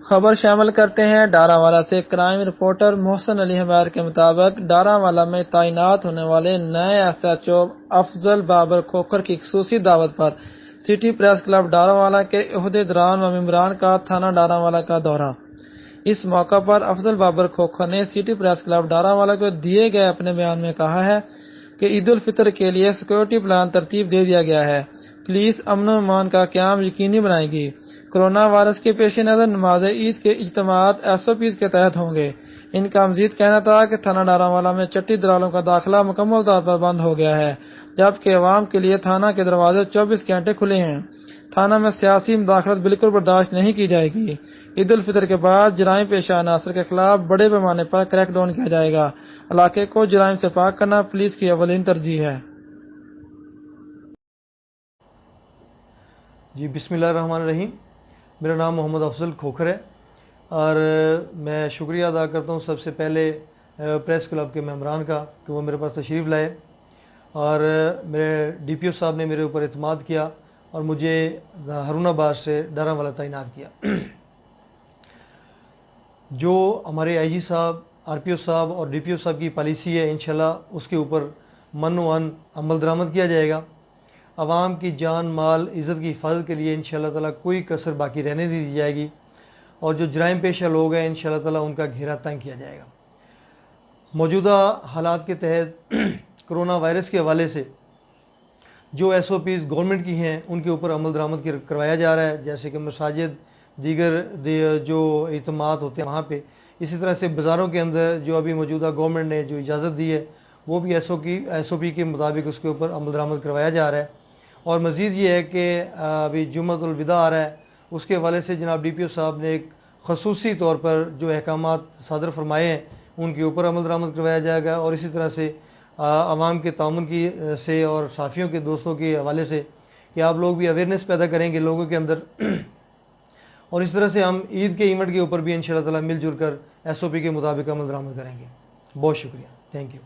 خبر شامل کرتے ہیں ڈاراوالا سے۔ کرائم رپورٹر محسن علی حمیر کے مطابق ڈاراوالا میں تعینات ہونے والے نئے ایس ایچ او افضل بابر کھوکھر کی خصوصی دعوت پر سٹی پریس کلب ڈاراوالا کے عہدیداران و ممبران کا تھانہ ڈاراوالا کا دورہ۔ اس موقع پر افضل بابر کھوکھر نے سٹی پریس کلب ڈاراوالا کو دیے گئے اپنے بیان میں کہا ہے کہ عید الفطر کے لیے سیکورٹی پلان ترتیب دے دیا گیا ہے۔ پولیس امن و امان کا قیام یقینی بنائے گی۔ کورونا وائرس کے پیش نظر نماز عید کے اجتماعات ایس او پیز کے تحت ہوں گے۔ ان کا مزید کہنا تھا کہ تھانہ ڈاراوالا میں چٹی دلالوں کا داخلہ مکمل طور پر بند ہو گیا ہے، جبکہ عوام کے لیے تھانہ کے دروازے 24 گھنٹے کھلے ہیں۔ تھانہ میں سیاسی مداخلت بالکل برداشت نہیں کی جائے گی۔ عید الفطر کے بعد جرائم پیشہ عناصر کے خلاف بڑے پیمانے پر کریک ڈاؤن کیا جائے گا۔ علاقے کو جرائم سے پاک کرنا پولیس کی اولین ترجیح ہے۔ جی بسم اللہ الرحمن الرحیم۔ میرا نام محمد افضل کھوکھر ہے اور میں شکریہ ادا کرتا ہوں سب سے پہلے پریس کلب کے ممبران کا کہ وہ میرے پاس تشریف لائے اور میرے ڈی پی او صاحب نے میرے اوپر اعتماد کیا اور مجھے ہارون آباد سے ڈاراوالا تعینات کیا۔ جو ہمارے آئی جی صاحب، آر پی او صاحب اور ڈی پی او صاحب کی پالیسی ہے انشاءاللہ اس کے اوپر من و عن عمل درآمد کیا جائے گا۔ عوام کی جان مال عزت کی حفاظت کے لیے انشاءاللہ تعالیٰ کوئی کسر باقی رہنے نہیں دی جائے گی اور جو جرائم پیشہ لوگ ہیں انشاءاللہ تعالیٰ ان کا گھیرا تنگ کیا جائے گا۔ موجودہ حالات کے تحت کرونا وائرس کے حوالے سے جو ایس او پیز گورنمنٹ کی ہیں ان کے اوپر عمل درآمد کروایا جا رہا ہے، جیسے کہ مساجد، دیگر جو اجتماعات ہوتے ہیں وہاں پہ، اسی طرح سے بازاروں کے اندر جو ابھی موجودہ گورنمنٹ نے جو اجازت دی ہے وہ بھی ایس او پی کے مطابق اس کے اوپر عمل درآمد کروایا جا رہا ہے۔ اور مزید یہ ہے کہ ابھی جمعۃ الوداع آ رہا ہے، اس کے حوالے سے جناب ڈی پی او صاحب نے ایک خصوصی طور پر جو احکامات صادر فرمائے ہیں ان کے اوپر عمل درآمد کروایا جائے گا، اور اسی طرح سے عوام کے تعاون کی سے اور صحافیوں کے دوستوں کے حوالے سے کہ آپ لوگ بھی اویئرنیس پیدا کریں گے لوگوں کے اندر، اور اس طرح سے ہم عید کے ایونٹ کے اوپر بھی انشاءاللہ تعالیٰ مل جل کر ایس او پی کے مطابق عمل درآمد کریں گے۔ بہت شکریہ، تھینک یو۔